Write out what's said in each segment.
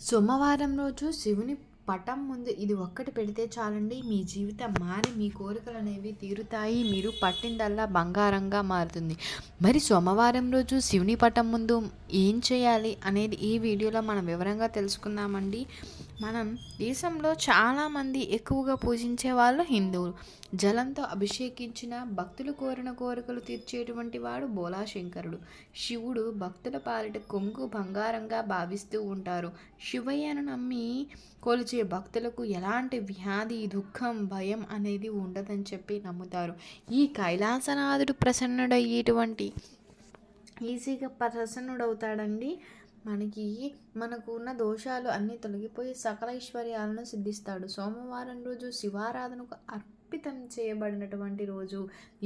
సోమవారం రోజు శివుని పటం ముందు ఇది ఒక్కటి పెడితే చాలండి, మీ జీవితం మారి మీ కోరికలు అనేవి తీరుతాయి. మీరు పట్టిందల్లా బంగారంగా మారుతుంది. మరి సోమవారం రోజు శివుని పటం ముందు ఏం చేయాలి అనేది ఈ వీడియోలో మనం వివరంగా తెలుసుకుందామండి. మనం దేశంలో చాలామంది ఎక్కువగా పూజించే వాళ్ళు హిందువులు. జలంతో అభిషేకించిన భక్తులు కోరిన కోరికలు తీర్చేటువంటి వాడు బోలాశంకరుడు. శివుడు భక్తుల పాలిట కొంగు బంగారంగా భావిస్తూ ఉంటారు. శివయ్యను నమ్మి కొలిచే భక్తులకు ఎలాంటి వ్యాధి, దుఃఖం, భయం అనేది ఉండదని చెప్పి నమ్ముతారు. ఈ కైలాసనాథుడు ప్రసన్నుడయ్యేటువంటి ఈజీగా ప్రసన్నుడవుతాడండి. మనకు ఉన్న దోషాలు అన్నీ తొలగిపోయి సకల ఐశ్వర్యాలను సిద్ధిస్తాడు. సోమవారం రోజు శివారాధనకు అర్పితం చేయబడినటువంటి రోజు.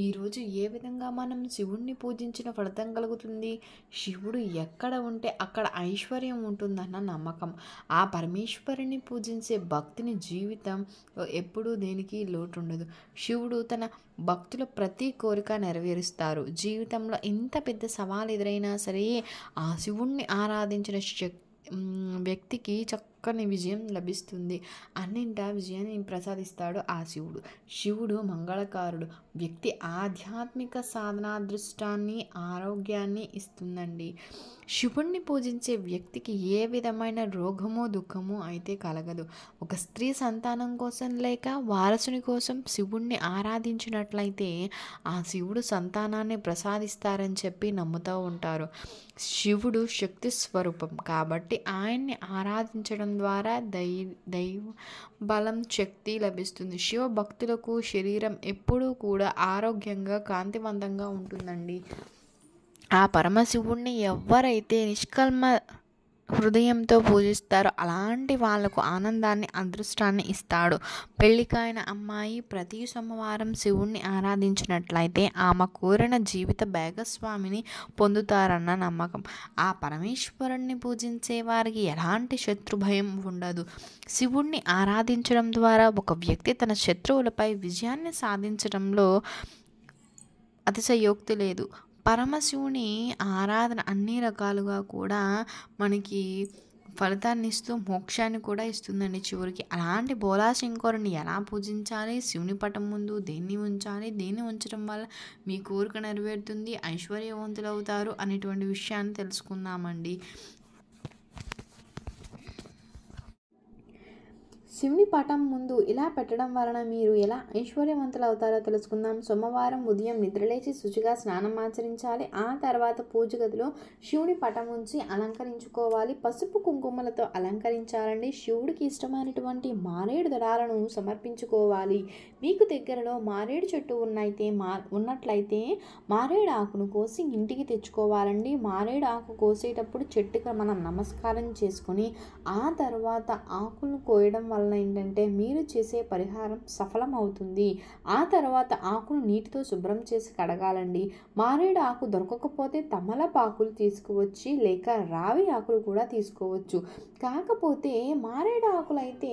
ఈరోజు ఏ విధంగా మనం శివుణ్ణి పూజించిన ఫలితం కలుగుతుంది? శివుడు ఎక్కడ ఉంటే అక్కడ ఐశ్వర్యం ఉంటుందన్న నమ్మకం. ఆ పరమేశ్వరుని పూజించే భక్తిని జీవితం ఎప్పుడూ దేనికి లోటు ఉండదు. శివుడు తన భక్తుల ప్రతి కోరిక నెరవేరుస్తారు. జీవితంలో ఎంత పెద్ద సవాలు ఎదురైనా సరే ఆ శివుణ్ణి ఆరాధించిన వ్యక్తికి చక్కని విజయం లభిస్తుంది. అన్నింటా విజయాన్ని ప్రసాదిస్తాడు ఆ శివుడు. శివుడు మంగళకారుడు. వ్యక్తి ఆధ్యాత్మిక సాధనాదృష్టాన్ని, ఆరోగ్యాన్ని ఇస్తుందండి. శివుణ్ణి పూజించే వ్యక్తికి ఏ విధమైన రోగము, దుఃఖము అయితే కలగదు. ఒక స్త్రీ సంతానం కోసం లేక వారసుని కోసం శివుణ్ణి ఆరాధించినట్లయితే ఆ శివుడు సంతానాన్ని ప్రసాదిస్తారని చెప్పి నమ్ముతూ ఉంటారు. శివుడు శక్తి స్వరూపం కాబట్టి ఆయన్ని ఆరాధించడం ద్వారా దైవ బలం, శక్తి లభిస్తుంది. శివ భక్తులకు శరీరం ఎప్పుడూ కూడా ఆరోగ్యంగా, కాంతివంతంగా ఉంటుందండి. ఆ పరమశివుణ్ణి ఎవరైతే నిష్కల్మ హృదయంతో పూజిస్తారో అలాంటి వాళ్లకు ఆనందాన్ని, అదృష్టాన్ని ఇస్తాడు. పెళ్ళికాయన అమ్మాయి ప్రతి సోమవారం శివుణ్ణి ఆరాధించినట్లయితే ఆమె కోరిన జీవిత భాగస్వామిని పొందుతారన్న నమ్మకం. ఆ పరమేశ్వరుణ్ణి పూజించే వారికి ఎలాంటి శత్రు భయం ఉండదు. శివుణ్ణి ఆరాధించడం ద్వారా ఒక వ్యక్తి తన శత్రువులపై విజయాన్ని సాధించడంలో అతిశయోక్తి లేదు. పరమశివుని ఆరాధన అన్ని రకాలుగా కూడా మనకి ఫలితాన్ని ఇస్తూ మోక్షాన్ని కూడా ఇస్తుందండి చివరికి. అలాంటి బోలాశంకరుని ఎలా పూజించాలి, శివుని పటం ముందు దేన్ని ఉంచాలి, దేన్ని ఉంచడం వల్ల మీ కోరిక నెరవేరుతుంది, ఐశ్వర్యవంతులు అవుతారు అనేటువంటి విషయాన్ని తెలుసుకుందామండి. శివుని పటం ముందు ఇలా పెట్టడం వలన మీరు ఎలా ఐశ్వర్యవంతులు అవుతారో తెలుసుకుందాం. సోమవారం ఉదయం నిద్రలేచి శుచిగా స్నానం ఆచరించాలి. ఆ తర్వాత పూజ గదిలో శివుని పటం ఉంచి అలంకరించుకోవాలి. పసుపు కుంకుమలతో అలంకరించాలండి. శివుడికి ఇష్టమైనటువంటి మారేడు దళాలను సమర్పించుకోవాలి. మీకు దగ్గరలో మారేడు చెట్టు ఉన్నట్లయితే మారేడు ఆకును కోసి ఇంటికి తెచ్చుకోవాలండి. మారేడు ఆకు కోసేటప్పుడు చెట్టుగా మనం నమస్కారం చేసుకొని ఆ తర్వాత ఆకులు కోయడం వలన ఏంటంటే మీరు చేసే పరిహారం సఫలం అవుతుంది. ఆ తర్వాత ఆకును నీటితో శుభ్రం చేసి కడగాలండి. మారేడు ఆకు దొరకకపోతే తమలపాకులు తీసుకువచ్చి లేక రావి ఆకులు కూడా తీసుకోవచ్చు. కాకపోతే మారేడు ఆకులు అయితే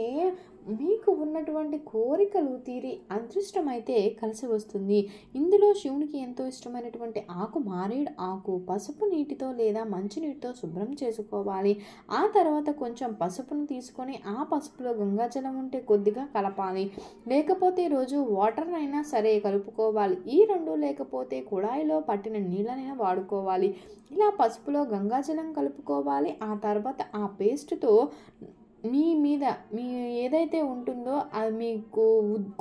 మీకు ఉన్నటువంటి కోరికలు తీరి అదృష్టమైతే కలిసి వస్తుంది. ఇందులో శివునికి ఎంతో ఇష్టమైనటువంటి ఆకు మారేడు ఆకు పసుపు నీటితో లేదా మంచినీటితో శుభ్రం చేసుకోవాలి. ఆ తర్వాత కొంచెం పసుపును తీసుకొని ఆ పసుపులో గంగాజలం ఉంటే కొద్దిగా కలపాలి. లేకపోతే రోజు వాటర్ అయినా సరే కలుపుకోవాలి. ఈ రెండు లేకపోతే కుళాయిలో పట్టిన నీళ్ళనైనా వాడుకోవాలి. ఇలా పసుపులో గంగాజలం కలుపుకోవాలి. ఆ తర్వాత ఆ పేస్ట్తో మీ ఏదైతే ఉంటుందో అది మీకు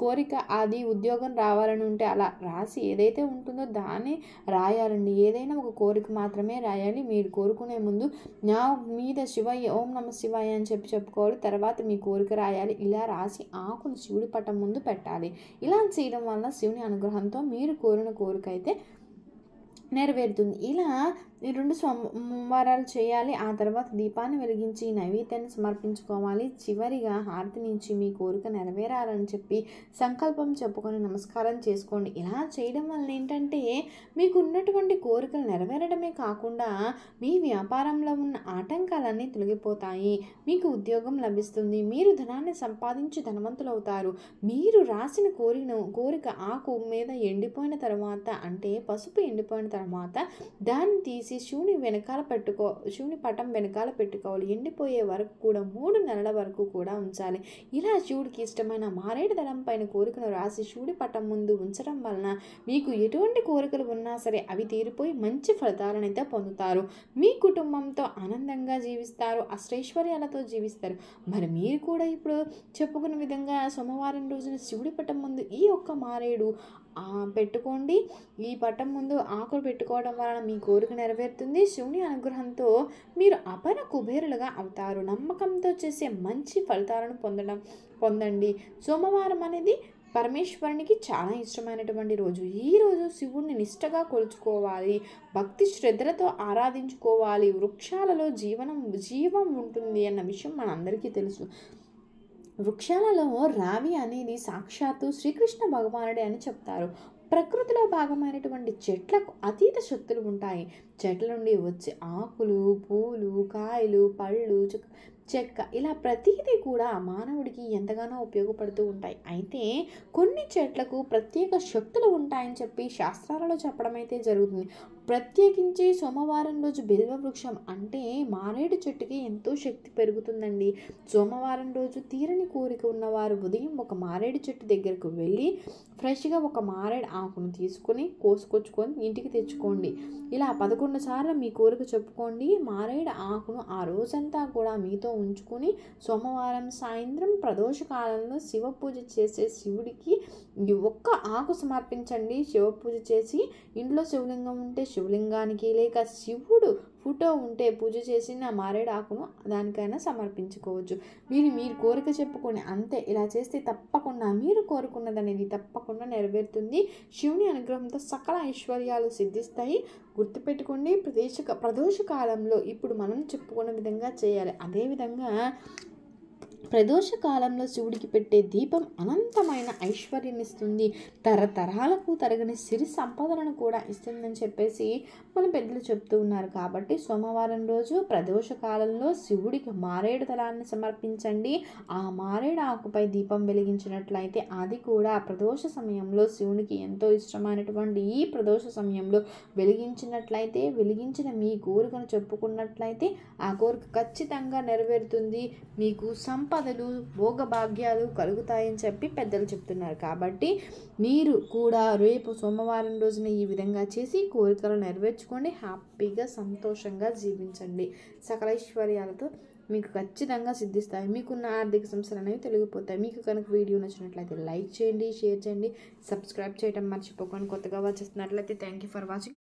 కోరిక, అది ఉద్యోగం రావాలని ఉంటే అలా రాసి ఏదైతే ఉంటుందో దాన్ని రాయాలండి. ఏదైనా ఒక కోరిక మాత్రమే రాయాలి. మీరు కోరుకునే ముందు నా మీద శివయ్య, ఓం నమ శివాయ అని చెప్పుకోవాలి. తర్వాత మీ కోరిక రాయాలి. ఇలా రాసి ఆకును శివుడి పటం ముందు పెట్టాలి. ఇలా చేయడం వల్ల శివుని అనుగ్రహంతో మీరు కోరిన కోరిక అయితే నెరవేరుతుంది. ఇలా 2 సోమవారాలు చేయాలి. ఆ తర్వాత దీపాన్ని వెలిగించి నైవేద్యాన్ని సమర్పించుకోవాలి. చివరిగా హారతి నుంచి మీ కోరిక నెరవేరాలని చెప్పి సంకల్పం చెప్పుకొని నమస్కారం చేసుకోండి. ఇలా చేయడం వల్ల ఏంటంటే మీకు ఉన్నటువంటి కోరికలు నెరవేరడమే కాకుండా మీ వ్యాపారంలో ఉన్న ఆటంకాలన్నీ తొలగిపోతాయి. మీకు ఉద్యోగం లభిస్తుంది. మీరు ధనాన్ని సంపాదించి ధనవంతులు అవుతారు. మీరు రాసిన కోరిక ఆకు మీద ఎండిపోయిన తర్వాత, అంటే పసుపు ఎండిపోయిన తర్వాత దాన్ని తీసి తీసి శివుని పటం వెనకాల పెట్టుకోవాలి. ఎండిపోయే వరకు కూడా 3 నెలల వరకు కూడా ఉంచాలి. ఇలా శివుడికి ఇష్టమైన మారేడు దళం పైన కోరికను రాసి శివుడి పటం ముందు ఉంచడం వలన మీకు ఎటువంటి కోరికలు ఉన్నా సరే అవి తీరిపోయి మంచి ఫలితాలను అయితే పొందుతారు. మీ కుటుంబంతో ఆనందంగా జీవిస్తారు, అష్టైశ్వర్యాలతో జీవిస్తారు. మరి మీరు కూడా ఇప్పుడు చెప్పుకున్న విధంగా సోమవారం రోజున శివుడి పటం ముందు ఈ ఒక్క మారేడు పెట్టుకోండి. ఈ పటం ముందు ఆకులు పెట్టుకోవడం వలన మీ కోరిక నెరవేరుతుంది. శివుని అనుగ్రహంతో మీరు అపర కుబేరులుగా అవుతారు. నమ్మకంతో చేసే మంచి ఫలితాలను పొందండి. సోమవారం అనేది పరమేశ్వరునికి చాలా ఇష్టమైనటువంటి రోజు. ఈ రోజు శివుణ్ణి నిష్టగా కొలుచుకోవాలి, భక్తి శ్రద్ధలతో ఆరాధించుకోవాలి. వృక్షాలలో జీవం ఉంటుంది అన్న విషయం మనందరికీ తెలుసు. వృక్షాలలో రావి అనేది సాక్షాత్తు శ్రీకృష్ణ భగవానుడే అని చెప్తారు. ప్రకృతిలో భాగమైనటువంటి చెట్లకు అతీత శక్తులు ఉంటాయి. చెట్ల నుండి వచ్చే ఆకులు, పూలు, కాయలు, పళ్ళు, చెక్క ఇలా ప్రతిదీ కూడా మానవుడికి ఎంతగానో ఉపయోగపడుతూ ఉంటాయి. అయితే కొన్ని చెట్లకు ప్రత్యేక శక్తులు ఉంటాయని చెప్పి శాస్త్రాలలో చెప్పడం అయితే జరుగుతుంది. ప్రత్యేకించి సోమవారం రోజు బిల్వ వృక్షం అంటే మారేడు చెట్టుకి ఎంతో శక్తి పెరుగుతుందండి. సోమవారం రోజు తీరని కోరిక ఉన్నవారు ఉదయం ఒక మారేడు చెట్టు దగ్గరకు వెళ్ళి ఫ్రెష్గా ఒక మారేడు ఆకును తీసుకొని కోసుకొచ్చుకొని ఇంటికి తెచ్చుకోండి. ఇలా 11 సార్లు మీ కోరిక చెప్పుకోండి. మారేడు ఆకును ఆ రోజంతా కూడా మీతో ఉంచుకొని సోమవారం సాయంత్రం ప్రదోష కాలంలో శివ పూజ చేసే శివుడికి ఒక్క ఆకు సమర్పించండి. శివ పూజ చేసి ఇంట్లో శివలింగం ఉంటే శివలింగానికి, లేక శివుడు ఫోటో ఉంటే పూజ చేసిన మారేడు ఆకును దానికైనా సమర్పించుకోవచ్చు. మీరు కోరిక చెప్పుకొని అంతే. ఇలా చేస్తే తప్పకుండా మీరు కోరుకున్నది అనేది తప్పకుండా నెరవేరుతుంది. శివుని అనుగ్రహంతో సకల ఐశ్వర్యాలు సిద్ధిస్తాయి. గుర్తుపెట్టుకోండి, ప్రదోష కాలంలో ఇప్పుడు మనం చెప్పుకున్న విధంగా చేయాలి. అదేవిధంగా ప్రదోష కాలంలో శివుడికి పెట్టే దీపం అనంతమైన ఐశ్వర్యాన్ని ఇస్తుంది, తరతరాలకు తరగని సిరి సంపదలను కూడా ఇస్తుందని చెప్పేసి మన పెద్దలు చెప్తూ ఉన్నారు. కాబట్టి సోమవారం రోజు ప్రదోష కాలంలో శివుడికి మారేడు దళాన్ని సమర్పించండి. ఆ మారేడు ఆకుపై దీపం వెలిగించినట్లయితే అది కూడా ప్రదోష సమయంలో శివునికి ఎంతో ఇష్టమైనటువంటి ఈ ప్రదోష సమయంలో వెలిగించిన మీ కోరికను చెప్పుకున్నట్లయితే ఆ కోరిక ఖచ్చితంగా నెరవేరుతుంది. మీకు సంపదలు, భోగభాగ్యాలు కలుగుతాయని చెప్పి పెద్దలు చెప్తున్నారు. కాబట్టి మీరు కూడా రేపు సోమవారం రోజున ఈ విధంగా చేసి కోరికలు నెరవేర్చుకోండి. హ్యాపీగా సంతోషంగా జీవించండి. సకలైశ్వర్యాలతో మీకు ఖచ్చితంగా సిద్ధిస్తాయి. మీకున్న ఆర్థిక సమస్యలు అనేవి తొలగిపోతాయి. మీకు కనుక వీడియో నచ్చినట్లయితే లైక్ చేయండి, షేర్ చేయండి, సబ్స్క్రైబ్ చేయడం మర్చిపోకండి. కొత్తగా వచ్చేస్తున్నట్లయితే థ్యాంక్ యూ ఫర్ వాచింగ్.